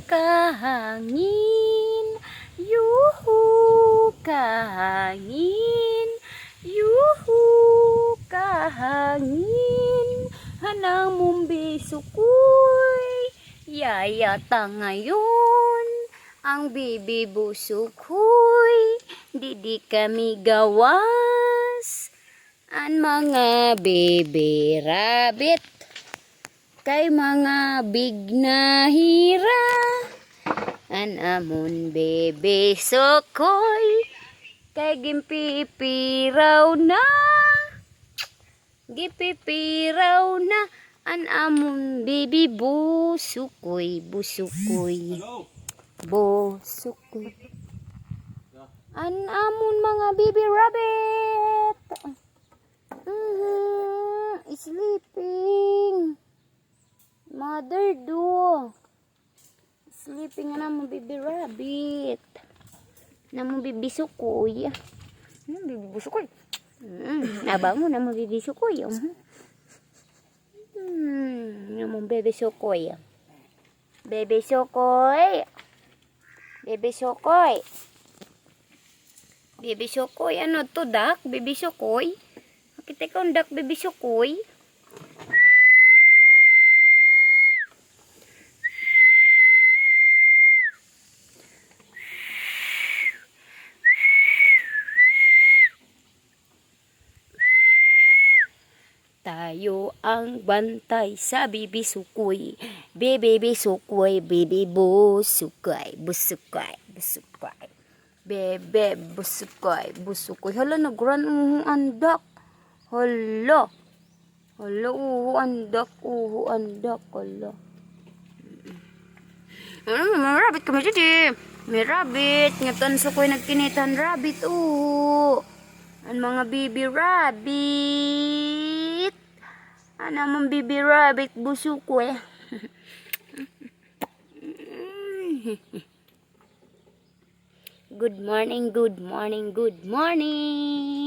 kahangin, yuhu kahangin, yuhu kahangin, hanang mong bisukoy, yayata ngayon, ang bibi busukoy, di kami gawas, ang mga baby rabbit, kay mga big na hira, an amon bebe sokoy, kay gimpipiraw na, gipipiraw na, an amon bebe busukoy, busukoy, busukoy, an amon mga baby rabbit, sleeping. Mother do. Sleeping na mo baby rabbit. Na mo bibi sukoy. Bibi busukoy. Nabango na mo bibi sukoy. Na mo baby sukoy. Baby sukoy. Baby sukoy. Baby sukoy. Ano to dak? Baby sukoy. Kita ko dak baby sukoy. Tayo ang bantay sa bibi sukoy. Bibi sukoy, bibi busukoy, busukoy, busukoy. Bebe busukoy, busukoy. Hala nagran andak. Hala. Hala andak, andak hala. May rabbit kami dito. May rabbit. Ngatan sukoy nagkinitan rabbit. Ang mga bibi rabbit. Ano mong bibi rabbit busukoy. Good morning, good morning, good morning.